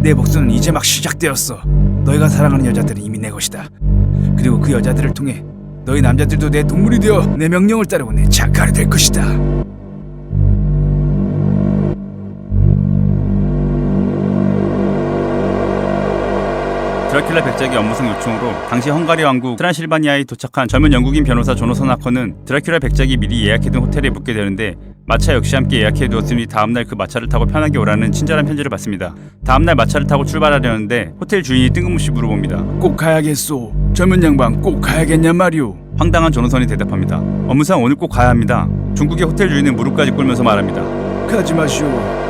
내 복수는 이제 막 시작되었어. 너희가 사랑하는 여자들은 이미 내 것이다. 그리고 그 여자들을 통해 너희 남자들도 내 동물이 되어 내 명령을 따르고 내 작가가 될 것이다. 드라큘라 백작의 업무상 요청으로 당시 헝가리 왕국 트란실바니아에 도착한 젊은 영국인 변호사 조노선 하커는 드라큘라 백작이 미리 예약해둔 호텔에 묵게 되는데 마차 역시 함께 예약해두었으니 다음날 그 마차를 타고 편하게 오라는 친절한 편지를 받습니다. 다음날 마차를 타고 출발하려는데 호텔 주인이 뜬금없이 물어봅니다. 꼭 가야겠소. 젊은 양반 꼭 가야겠냔 말이오. 황당한 조노선이 대답합니다. 업무상 오늘 꼭 가야 합니다. 중국의 호텔 주인은 무릎까지 꿇면서 말합니다. 가지 마시오.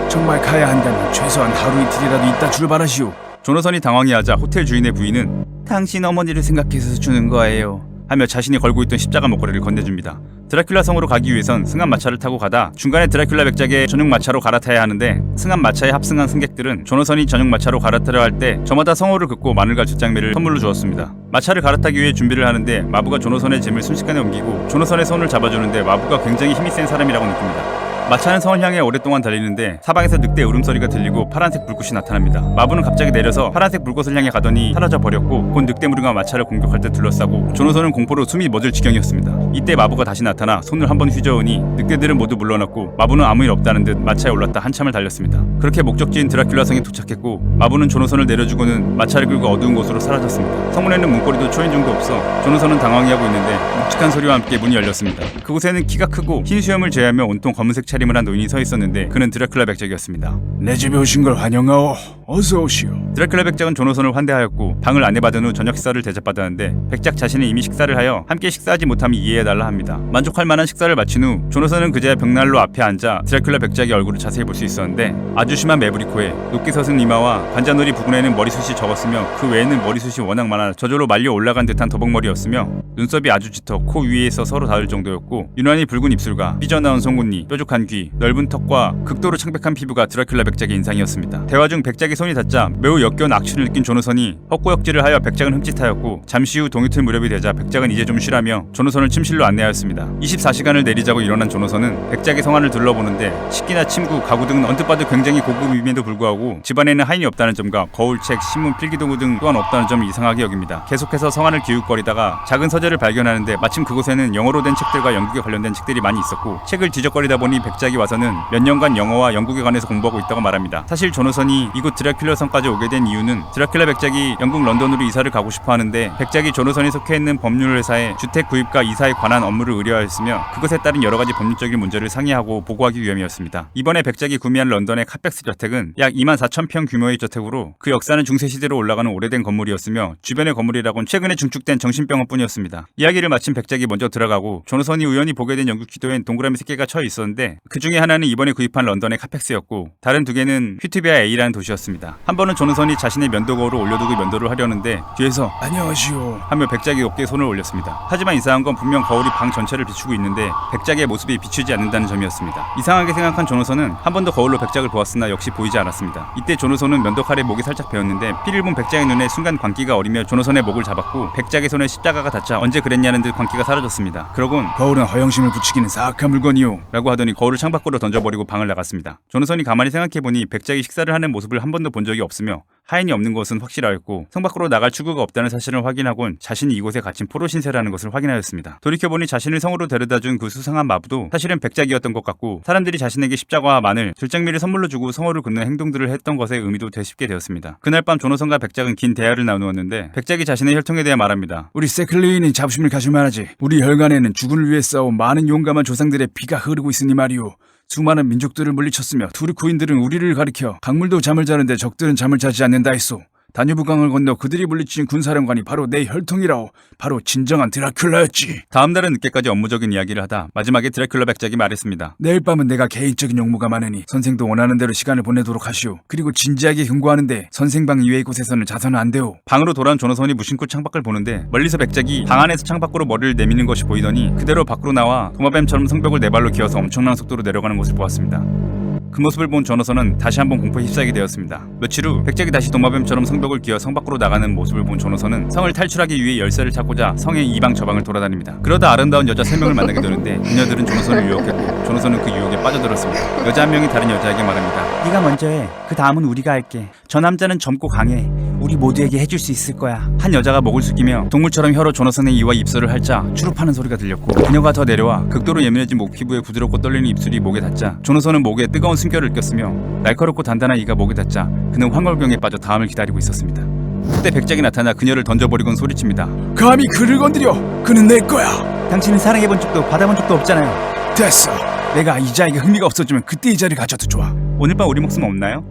정말 가야 한다면 최소한 하루 이틀이라도 있다 출발하시오. 조노선이 당황해하자 호텔 주인의 부인은 당신 어머니를 생각해서 주는 거예요 하며 자신이 걸고 있던 십자가 목걸이를 건네줍니다. 드라큘라 성으로 가기 위해선 승합 마차를 타고 가다 중간에 드라큘라 백작의 전용 마차로 갈아타야 하는데 승합 마차에 합승한 승객들은 조노선이 전용 마차로 갈아타려 할 때 저마다 성호를 긋고 마늘과 쥐장미를 선물로 주었습니다. 마차를 갈아타기 위해 준비를 하는데 마부가 조노선의 짐을 순식간에 옮기고 조노선의 손을 잡아주는데 마부가 굉장히 힘이 센 사람이라고 느낍니다. 마차는 성을 향해 오랫동안 달리는데 사방에서 늑대 울음소리가 들리고 파란색 불꽃이 나타납니다. 마부는 갑자기 내려서 파란색 불꽃을 향해 가더니 사라져 버렸고 곧 늑대무리가 마차를 공격할 때 둘러싸고 조노선은 공포로 숨이 멎을 지경이었습니다. 이때 마부가 다시 나타나 손을 한번 휘저으니 늑대들은 모두 물러났고 마부는 아무 일 없다는 듯 마차에 올랐다 한참을 달렸습니다. 그렇게 목적지인 드라큘라 성에 도착했고 마부는 조노선을 내려주고는 마차를 끌고 어두운 곳으로 사라졌습니다. 성문에는 문고리도 초인종도 없어 조노선은 당황해하고 있는데 묵직한 소리와 함께 문이 열렸습니다. 그곳에는 키가 크고 흰 수염을 제외하며 온통 검은색 차림을 한 노인이 서 있었는데 그는 드라큘라 백작이었습니다. 내 집에 오신 걸 환영하오. 어서 오시오. 드라큘라 백작은 조노선을 환대하였고 방을 안내받은 후 저녁 식사를 대접받았는데 백작 자신은 이미 식사를 하여 함께 식사하지 못함이 이해해달라 합니다. 만족할 만한 식사를 마친 후 조노선은 그제야 벽난로 앞에 앉아 드라큘라 백작의 얼굴을 자세히 볼 수 있었는데 아주 심한 매부리 코에 높게 솟은 이마와 관자놀이 부근에는 머리숱이 적었으며 그 외에는 머리숱이 워낙 많아 저절로 말려 올라간 듯한 더벅머리였으며 눈썹이 아주 짙어 코 위에서 서로 닿을 정도였고 유난히 붉은 입술과 삐져나온 송곳니, 뾰족한 귀, 넓은 턱과 극도로 창백한 피부가 드라큘라 백작의 인상이었습니다. 대화 중 백작의 손이 닿자 매우 역겨운 악취를 느낀 조노선이 헛구역질을 하여 백작은 흠칫하였고 잠시 후 동이틀 무렵이 되자 백작은 이제 좀 쉬라며 조노선을 침실로 안내하였습니다. 24시간을 내리자고 일어난 조노선은 백작의 성안을 둘러보는데 식기나 침구, 가구 등은 언뜻 봐도 굉장히 고급임에도 불구하고 집안에는 하인이 없다는 점과 거울, 책, 신문, 필기도구 등 또한 없다는 점을 이상하게 여깁니다. 계속해서 성안을 기웃거리다가 작은 서재를 발견하는데 마침 그곳에는 영어로 된 책들과 영국에 관련된 책들이 많이 있었고 책을 뒤적거리다 보니 백작이 와서는 몇 년간 영어와 영국에 관해서 공부하고 있다고 말합니다. 사실 조노선이 이곳 드라큘라 성까지 오게 된 이유는 드라큘라 백작이 영국 런던으로 이사를 가고 싶어 하는데 백작이 조노선이 속해 있는 법률 회사에 주택 구입과 이사에 관한 업무를 의뢰하였으며 그것에 따른 여러 가지 법률적인 문제를 상의하고 보고하기 위함이었습니다. 이번에 백작이 구매한 런던의 카펙스 저택은 약 24,000평 규모의 저택으로 그 역사는 중세시대로 올라가는 오래된 건물이었으며 주변의 건물이라곤 최근에 중축된 정신병원뿐이었습니다. 이야기를 마친 백작이 먼저 들어가고 조노선이 우연히 보게 된 영국 기도엔 동그라미 3개가 처해 있었는데 그 중에 하나는 이번에 구입한 런던의 카펙스였고 다른 2개는 휘트비아 A라는 도시였습니다. 한 번은 조노선이 자신의 면도 거울을 올려두고 면도를 하려는데 뒤에서 안녕하시오 하며 백작이 어깨에 손을 올렸습니다. 하지만 이상한 건 분명 거울이 방 전체를 비추고 있는데 백작의 모습이 비추지 않는다는 점이었습니다. 이상하게 생각한 조노선은 한 번 더 거울로 백작을 보았으나 역시 보이지 않았습니다. 이때 조노선은 면도칼에 목이 살짝 베었는데 피를 본 백작의 눈에 순간 광기가 어리며 조노선의 목을 잡았고 백작의 손에 십자가가 닿자 언제 그랬냐는 듯 광기가 사라졌습니다. 그러곤 거울은 허영심을 부추기는 사악한 물건이오 라고 하더니 거울을 창밖으로 던져버리고 방을 나갔습니다. 조노선이 가만히 생각해보니 백작이 식사를 하는 모습을 한 번도 본 적이 없으며 하인이 없는 것은 확실하였고 성 밖으로 나갈 출구가 없다는 사실을 확인하곤 자신이 이곳에 갇힌 포로 신세라는 것을 확인하였습니다. 돌이켜보니 자신을 성으로 데려다준 그 수상한 마부도 사실은 백작이었던 것 같고 사람들이 자신에게 십자가와 마늘, 들장미를 선물로 주고 성호를 긋는 행동들을 했던 것의 의미도 되씹게 되었습니다. 그날 밤 조노선과 백작은 긴 대화를 나누었는데 백작이 자신의 혈통에 대해 말합니다. 우리 세클레인이 자부심을 가질 만하지. 우리 혈관에는 죽음을 위해 싸운 많은 용감한 조상들의 피가 흐르고 있으니 말이오. 수많은 민족들을 물리쳤으며 투르크인들은 우리를 가리켜 강물도 잠을 자는데 적들은 잠을 자지 않는다 했소. 다뉴브강을 건너 그들이 물리친 군사령관이 바로 내 혈통이라오. 바로 진정한 드라큘라였지. 다음 날은 늦게까지 업무적인 이야기를 하다 마지막에 드라큘라 백작이 말했습니다. 내일 밤은 내가 개인적인 용무가 많으니 선생도 원하는 대로 시간을 보내도록 하시오. 그리고 진지하게 경고하는데 선생방 이외의 곳에서는 자서는 안 돼오. 방으로 돌아온 조노선이 무심코 창밖을 보는데 멀리서 백작이 방 안에서 창밖으로 머리를 내미는 것이 보이더니 그대로 밖으로 나와 도마뱀처럼 성벽을 네 발로 기어서 엄청난 속도로 내려가는 것을 보았습니다. 그 모습을 본 조노선은 다시 한번 공포에 휩싸이게 되었습니다. 며칠 후 백작이 다시 도마뱀처럼 성벽을 기어 성 밖으로 나가는 모습을 본 조노선은 성을 탈출하기 위해 열쇠를 찾고자 성의 이방 저방을 돌아다닙니다. 그러다 아름다운 여자 3명을 만나게 되는데 그녀들은 조노선을 유혹했고 조노선은 그 유혹에 빠져들었습니다. 여자 한 명이 다른 여자에게 말합니다. 네가 먼저 해. 그 다음은 우리가 할게. 저 남자는 젊고 강해. 우리 모두에게 해줄 수 있을 거야. 한 여자가 목을 숙이며 동물처럼 혀로 조너선의 이와 입술을 핥자 추룹하는 소리가 들렸고 그녀가 더 내려와 극도로 예민해진 목 피부에 부드럽고 떨리는 입술이 목에 닿자 조너선은 목에 뜨거운 숨결을 느꼈으며 날카롭고 단단한 이가 목에 닿자 그는 환골병에 빠져 다음을 기다리고 있었습니다. 그때 백작이 나타나 그녀를 던져버리곤 소리칩니다. 감히 그를 건드려. 그는 내 거야. 당신은 사랑해본 적도 받아본 적도 없잖아요. 됐어. 내가 이자에게 흥미가 없어지면 그때 이 자리를 가져도 좋아. 오늘 밤 우리 목숨 없나요?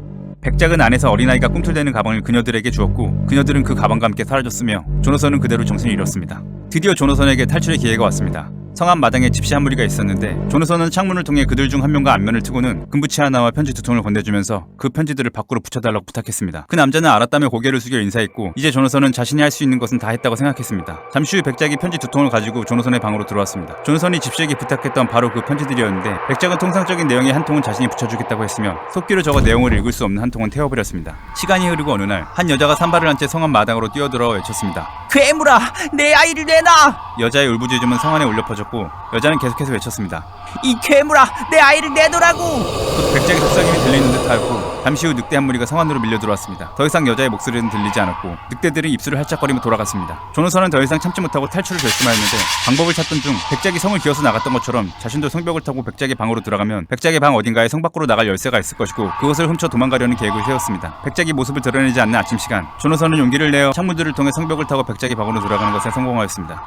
백작은 안에서 어린아이가 꿈틀대는 가방을 그녀들에게 주었고 그녀들은 그 가방과 함께 사라졌으며 조너선은 그대로 정신을 잃었습니다. 드디어 조너선에게 탈출의 기회가 왔습니다. 성안 마당에 집시 한 무리가 있었는데 조너선은 창문을 통해 그들 중 한 명과 안면을 트고는 금부치 하나와 편지 2통을 건네주면서 그 편지들을 밖으로 붙여달라고 부탁했습니다. 그 남자는 알았다며 고개를 숙여 인사했고 이제 조너선은 자신이 할 수 있는 것은 다 했다고 생각했습니다. 잠시 후 백작이 편지 2통을 가지고 조너선의 방으로 들어왔습니다. 조너선이 집시에게 부탁했던 바로 그 편지들이었는데 백작은 통상적인 내용의 한 통은 자신이 붙여주겠다고 했으며 속기로 적어 내용을 읽을 수 없는 한 통은 태워버렸습니다. 시간이 흐르고 어느 날 한 여자가 산발을 한 채 성안 마당으로 뛰어들어 외쳤습니다. 괴물아, 내 아이를 내놔! 여자의 울부짖음은 성 안에 울려 퍼졌고 여자는 계속해서 외쳤습니다. 이 괴물아, 내 아이를 내놓으라고! 곧 백작의 속삭임이 들리는 듯하였고 잠시 후 늑대 한 무리가 성 안으로 밀려 들어왔습니다. 더 이상 여자의 목소리는 들리지 않았고 늑대들은 입술을 활짝거리며 돌아갔습니다. 조너선은 더 이상 참지 못하고 탈출을 결심하였는데 방법을 찾던 중 백작이 성을 기어서 나갔던 것처럼 자신도 성벽을 타고 백작의 방으로 들어가면 백작의 방 어딘가에 성 밖으로 나갈 열쇠가 있을 것이고 그것을 훔쳐 도망가려는 계획을 세웠습니다. 백작이 모습을 드러내지 않는 아침 시간 조너선은 용기를 내어 창문들을 통해 성벽을 타고 백작의 방으로 들어가는 것에 성공하였습니다.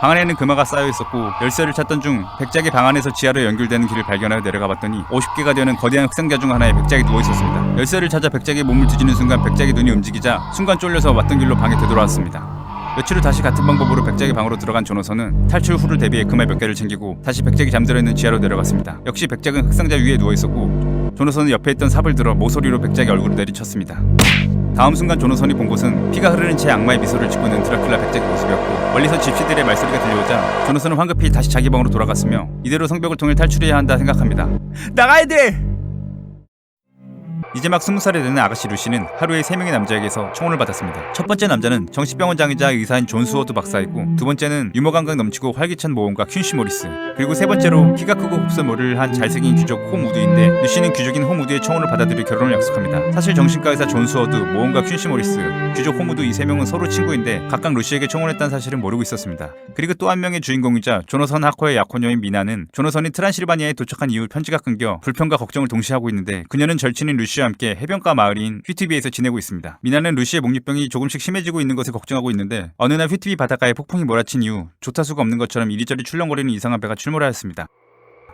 방 안에는 금화가 쌓여 있었고 열쇠를 찾던 중 백작이 방 안에서 지하로 연결되는 길을 발견하여 내려가 봤더니 50개가 되는 거대한 흑상자 중 하나에 백작이 누워 있었습니다. 열쇠를 찾아 백작의 몸을 뒤지는 순간 백작의 눈이 움직이자 순간 쫄려서 왔던 길로 방에 되돌아왔습니다. 며칠 후 다시 같은 방법으로 백작의 방으로 들어간 조너선은 탈출 후를 대비해 금화 몇 개를 챙기고 다시 백작이 잠들어 있는 지하로 내려갔습니다. 역시 백작은 흑상자 위에 누워 있었고 조너선은 옆에 있던 삽을 들어 모서리로 백작의 얼굴을 내리쳤습니다. 다음 순간 조너선이 본 곳은 피가 흐르는 채 악마의 미소를 짓고 있는 드라큘라 백작의 모습이었고 멀리서 집시들의 말소리가 들려오자 조너선은 황급히 다시 자기 방으로 돌아갔으며 이대로 성벽을 통해 탈출해야 한다 생각합니다. 나가야 돼! 이제 막 20살이 되는 아가씨 루시는 하루에 3명의 남자에게서 청혼을 받았습니다. 첫 번째 남자는 정신병원장이자 의사인 존 수어드 박사이고 두 번째는 유머 감각 넘치고 활기찬 모험가 퀸시 모리스 그리고 세 번째로 키가 크고 곱슬 머리를 한 잘생긴 귀족 홈 우드인데 루시는 귀족인 홈 우드의 청혼을 받아들여 결혼을 약속합니다. 사실 정신과 의사 존 수어드, 모험가 퀸시 모리스, 귀족 홈 우드 이 세 명은 서로 친구인데 각각 루시에게 청혼했다는 사실은 모르고 있었습니다. 그리고 또 한 명의 주인공이자 조너선 하커의 약혼녀인 미나는 조너선이 트란실바니아에 도착한 이후 편지가 끊겨 불평과 걱정을 동시에 하고 있는데 그녀는 절친인 루시와 함께 해변가 마을인 휘트비에서 지내고 있습니다. 미나는 루시의 목류병이 조금씩 심해지고 있는 것을 걱정하고 있는데 어느 날 휘트비 바닷가에 폭풍이 몰아친 이후 조타수가 없는 것처럼 이리저리 출렁거리는 이상한 배가 출몰하였습니다.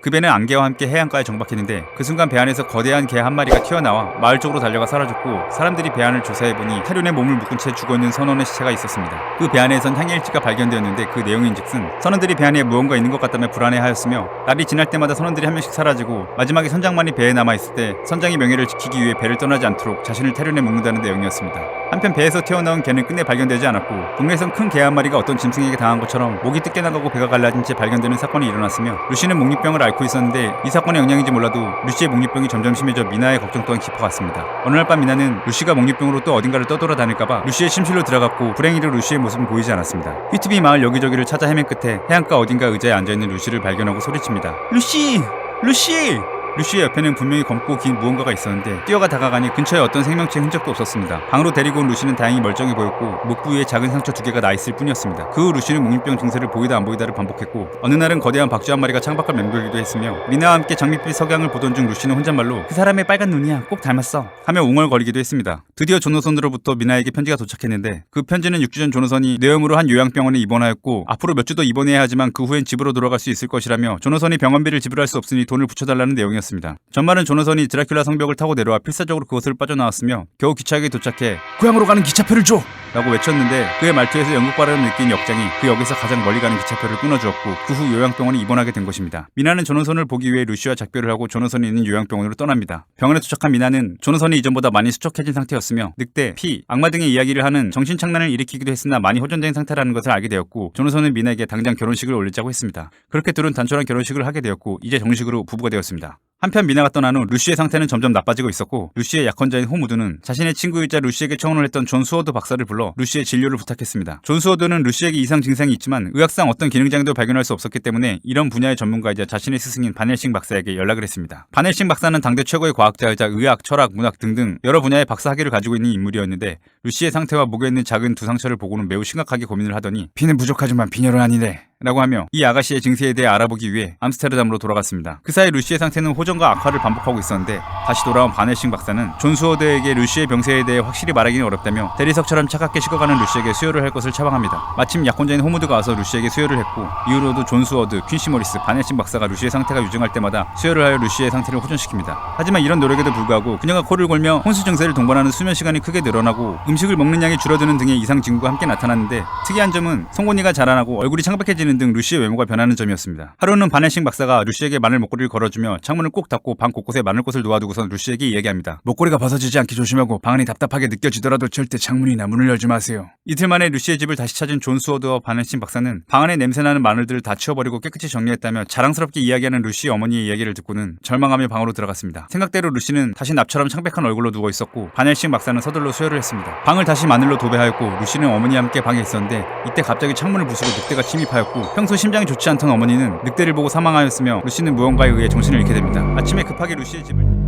그 배는 안개와 함께 해안가에 정박했는데 그 순간 배 안에서 거대한 개 한 마리가 튀어나와 마을 쪽으로 달려가 사라졌고 사람들이 배 안을 조사해보니 타륜에 몸을 묶은 채 죽어있는 선원의 시체가 있었습니다. 그 배 안에선 향일지가 발견되었는데 그 내용인즉슨 선원들이 배 안에 무언가 있는 것 같다며 불안해하였으며 날이 지날 때마다 선원들이 한 명씩 사라지고 마지막에 선장만이 배에 남아있을 때 선장의 명예를 지키기 위해 배를 떠나지 않도록 자신을 타륜에 묶는다는 내용이었습니다. 한편 배에서 튀어나온 개는 끝내 발견되지 않았고 동네에선 큰 개 한 마리가 어떤 짐승에게 당한 것처럼 목이 뜯겨나가고 배가 갈라진 채 발견되는 사건이 일어났으며 루시는 목류병을 앓고 있었는데 이 사건의 영향인지 몰라도 루시의 목류병이 점점 심해져 미나의 걱정 또한 깊어갔습니다. 어느 날 밤 미나는 루시가 목류병으로 또 어딘가를 떠돌아다닐까봐 루시의 침실로 들어갔고 불행히도 루시의 모습은 보이지 않았습니다. 휘트비 마을 여기저기를 찾아 헤맨 끝에 해안가 어딘가 의자에 앉아있는 루시를 발견하고 소리칩니다. 루시! 루시! 루시의 옆에는 분명히 검고 긴 무언가가 있었는데 뛰어가 다가가니 근처에 어떤 생명체의 흔적도 없었습니다. 방으로 데리고 온 루시는 다행히 멀쩡해 보였고 목 부위에 작은 상처 2개가 나 있을 뿐이었습니다. 그 후 루시는 목류병 증세를 보이다 안 보이다를 반복했고 어느 날은 거대한 박쥐 한 마리가 창밖을 맴돌기도 했으며 미나와 함께 장밋빛 석양을 보던 중 루시는 혼잣말로 그 사람의 빨간 눈이야 꼭 닮았어 하며 웅얼거리기도 했습니다. 드디어 조너선으로부터 미나에게 편지가 도착했는데 그 편지는 6주 전 조너선이 뇌염으로 한 요양병원에 입원하였고 앞으로 몇 주 더 입원해야 하지만 그 후엔 집으로 돌아갈 수 있을 것이라며 조너선이 병원비를 지불할 수 없으니 돈을 붙여달라는 내용이었습니다. 전말은 조너선이 드라큘라 성벽을 타고 내려와 필사적으로 그것을 빠져나왔으며 겨우 기차역에 도착해 고향으로 가는 기차표를 줘. 라고 외쳤는데 그의 말투에서 영국 발음을 느낀 역장이 그 역에서 가장 멀리 가는 기차표를 끊어주었고 그 후 요양병원에 입원하게 된 것입니다. 미나는 조너선을 보기 위해 루시와 작별을 하고 조너선이 있는 요양병원으로 떠납니다. 병원에 도착한 미나는 조너선이 이전보다 많이 수척해진 상태였으며 늑대, 피, 악마 등의 이야기를 하는 정신착란을 일으키기도 했으나 많이 호전된 상태라는 것을 알게 되었고 조너선은 미나에게 당장 결혼식을 올리자고 했습니다. 그렇게 둘은 단촐한 결혼식을 하게 되었고 이제 정식으로 부부가 되었습니다. 한편 미나가 떠난 후 루시의 상태는 점점 나빠지고 있었고 루시의 약혼자인 호무드는 자신의 친구이자 루시에게 청혼을 했던 존 수워드 박사를 불러 루시의 진료를 부탁했습니다. 존 수워드는 루시에게 이상 증상이 있지만 의학상 어떤 기능장애도 발견할 수 없었기 때문에 이런 분야의 전문가이자 자신의 스승인 바넬싱 박사에게 연락을 했습니다. 바넬싱 박사는 당대 최고의 과학자이자 의학, 철학, 문학 등등 여러 분야의 박사 학위를 가지고 있는 인물이었는데 루시의 상태와 목에 있는 작은 두 상처를 보고는 매우 심각하게 고민을 하더니 피는 부족하지만 빈혈은 아니네 라고 하며 이 아가씨의 증세에 대해 알아보기 위해 암스테르담으로 돌아갔습니다. 그 사이 루시의 상태는 호전과 악화를 반복하고 있었는데 다시 돌아온 바넬싱 박사는 존 수워드에게 루시의 병세에 대해 확실히 말하기는 어렵다며 대리석처럼 차갑게 식어가는 루시에게 수혈을 할 것을 처방합니다. 마침 약혼자인 호무드가 와서 루시에게 수혈을 했고 이후로도 존 수워드, 퀸시 모리스, 바넬싱 박사가 루시의 상태가 유증할 때마다 수혈을 하여 루시의 상태를 호전시킵니다. 하지만 이런 노력에도 불구하고 그녀가 코를 골며 혼수 증세를 동반하는 수면 시간이 크게 늘어나고 음식을 먹는 양이 줄어드는 등의 이상 징후가 함께 나타났는데 특이한 점은 송곳니가 자라나고 얼굴이 창백해지는 등 루시의 외모가 변하는 점이었습니다. 하루는 바넬싱 박사가 루시에게 마늘 목걸이를 걸어주며 창문을 꼭 닫고 방 곳곳에 마늘꽃을 놓아두고선 루시에게 이야기합니다. 목걸이가 벗어지지 않게 조심하고 방 안이 답답하게 느껴지더라도 절대 창문이나 문을 열지 마세요. 이틀 만에 루시의 집을 다시 찾은 존 수워드와 바넬싱 박사는 방 안에 냄새나는 마늘들을 다 치워버리고 깨끗이 정리했다며 자랑스럽게 이야기하는 루시의 어머니의 이야기를 듣고는 절망하며 방으로 들어갔습니다. 생각대로 루시는 다시 납처럼 창백한 얼굴로 누워있었고 바넬싱 박사는 서둘러 수혈을 했습니다. 방을 다시 마늘로 도배하였고 루시는 어머니와 함께 방에 있었는데 이때 갑자기 창문을 부수고 늑대가 침입하였고 평소 심장이 좋지 않던 어머니는 늑대를 보고 사망하였으며 루시는 무언가에 의해 정신을 잃게 됩니다. 아침에 급하게 루시의 집을